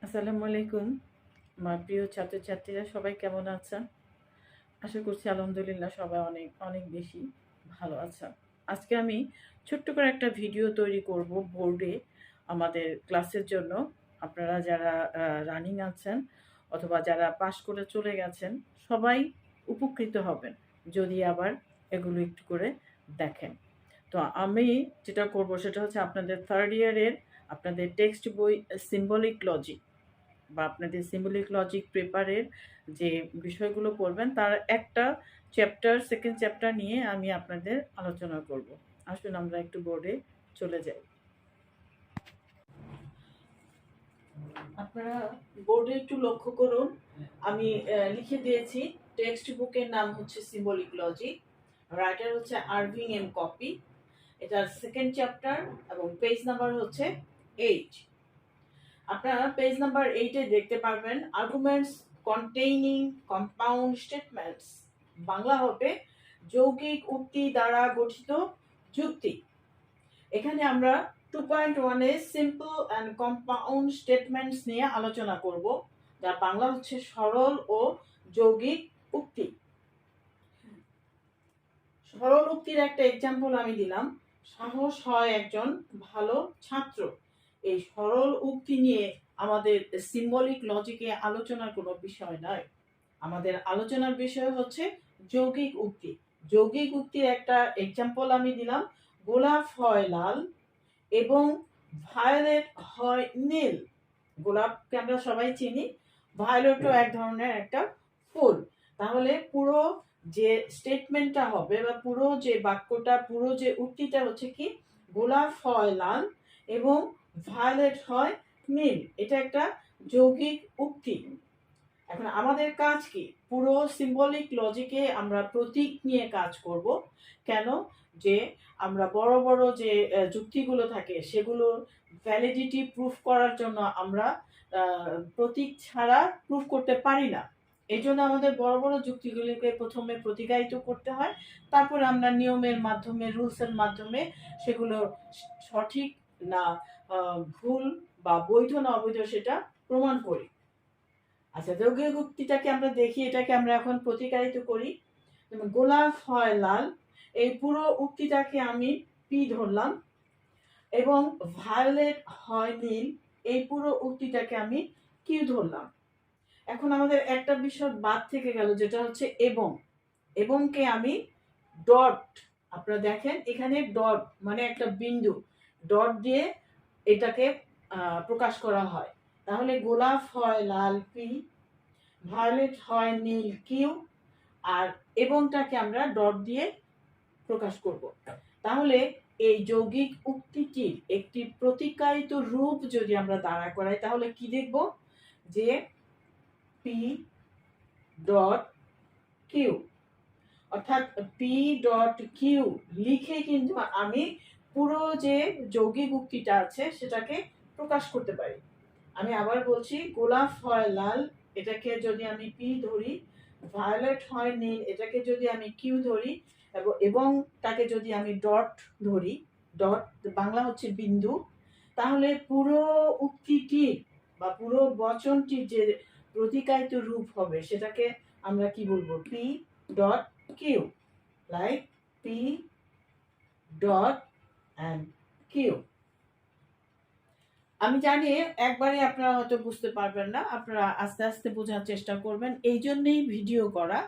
আসসালামু আলাইকুম। আমার প্রিয় ছাত্রছাত্রীরা সবাই কেমন আছেন? আশা করছি আলহামদুলিল্লাহ সবাই অনেক অনেক বেশি ভালো আছেন। আজকে আমি ছোট্ট করে একটা ভিডিও তৈরি করব বোর্ডে আমাদের ক্লাসের জন্য। আপনারা যারা রানিং আছেন অথবা যারা পাস করে চলে গেছেন সবাই উপকৃত হবেন যদি আবার এগুলো একটু করে দেখেন। তো আমি যেটা করব সেটা হচ্ছে আপনাদের থার্ড ইয়ারের আপনাদের টেক্সট বই সিম্বলিক লজিক বা আপনাদের সিম্বলিক লজিক পেপারের যে বিষয়গুলো পড়বেন তার একটা চ্যাপ্টার সেকেন্ড চ্যাপ্টার নিয়ে আমি আপনাদের আলোচনা করব। আসুন আমরা একটু বোর্ডে চলে যাই। আপনারা বোর্ডে একটু লক্ষ্য করুন, আমি লিখে দিয়েছি টেক্সট বুকের নাম হচ্ছে সিম্বলিক লজিক, রাইটার হচ্ছে আরভিং এম কপি, এটার সেকেন্ড চ্যাপ্টার এবং পেজ নাম্বার হচ্ছে 8। আপনারা পেজ নাম্বার 8-এ দেখতে পারবেন arguments containing compound statements, Bangla হবে যৌগিক উক্তি দ্বারা গঠিত যুক্তি। এখানে আমরা 2.1-এ সিম্পল অ্যান্ড কম্পাউন্ড স্টেটমেন্টস নিয়ে আলোচনা করব, যার বাংলা হচ্ছে সরল ও যৌগিক উক্তি। সরল উক্তির একটা এক্সাম্পল আমি দিলাম, সাহস হয় একজন ভালো ছাত্র। এই সরল উক্তি নিয়ে আমাদের সিম্বলিক লজিকে আলোচনার কোনো বিষয় নয়। আমাদের আলোচনার বিষয় হচ্ছে যৌগিক উক্তি। যৌগিক উক্তির একটা এক্সাম্পল আমি দিলাম, গোলাপ হয় লাল এবং ভায়োলেট হয় নীল। গোলাপকে আমরা সবাই চিনি, ভায়োলেটও এক ধরনের একটা ফুল। তাহলে পুরো যে স্টেটমেন্টটা হবে বা পুরো যে বাক্যটা, পুরো যে উক্তিটা হচ্ছে কি, গোলাপ হয় লাল এবং ভায়োলেট হয় নীল। এটা একটা যৌগিক উক্তি। এখন আমাদের কাজ কি, পুরো সিম্বলিক লজিকে আমরা প্রতীক নিয়ে কাজ করব। কেন? যে আমরা বড় বড় যে যুক্তিগুলো থাকে সেগুলো ভ্যালিডিটি প্রুফ করার জন্য আমরা প্রতীক ছাড়া প্রুফ করতে পারি না। এই জন্য আমাদের বড় বড় যুক্তিগুলিকে প্রথমে প্রতীকায়িত করতে হয়, তারপরে আমরা নিয়মের মাধ্যমে, রুলসের মাধ্যমে সেগুলো সঠিক না ভুল বা বৈধ না অবৈধ সেটা প্রমাণ করি। আচ্ছা, যৌগিক উক্তিটাকে আমরা দেখি, এটাকে আমরা এখন প্রতিকারিত করি। যেমন গোলাপ হয় লাল, এই পুরো উক্তিটাকে আমি পি ধরলাম, এবং ভায়োলেট হয় নীল, এই পুরো উক্তিটাকে আমি কিউ ধরলাম। এখন আমাদের একটা বিষয় বাদ থেকে গেল, যেটা হচ্ছে এবং। এবংকে আমি ডট, আপনারা দেখেন এখানে ডট মানে একটা বিন্দু, ডট দিয়ে এটাকে প্রকাশ করা হয়। তাহলে গোলাপ হয় লাল পি, ভায়োলেট হয় নীল কিউ, আর এবংটাকে আমরা ডট দিয়ে প্রকাশ করব। তাহলে এই যৌগিক উক্তিটির একটি প্রতিকায়িত রূপ যদি আমরা দাঁড়া করাই তাহলে কি দেখব, যে পি ডট কিউ, অর্থাৎ পি ডট কিউ লিখে কিন্তু আমি পুরো যে যৌগিক উক্তিটা আছে সেটাকে প্রকাশ করতে পারি। আমি আবার বলছি, গোলাপ হয় লাল, এটাকে যদি আমি পি ধরি, ভায়োলেট হয় নীল, এটাকে যদি আমি কিউ ধরি, এবং তাকে যদি আমি ডট ধরি, ডট বাংলা হচ্ছে বিন্দু, তাহলে পুরো উক্তিটির বা পুরো বচনটির যে প্রতিকায়িত রূপ হবে সেটাকে আমরা কি বলবো, P dot Q, like P dot and Q. আমি জানি একবারে আপনারা হয়তো বুঝতে পারবেন না, আপনারা আস্তে আস্তে বোঝার চেষ্টা করবেন, এই জন্যই ভিডিও করা।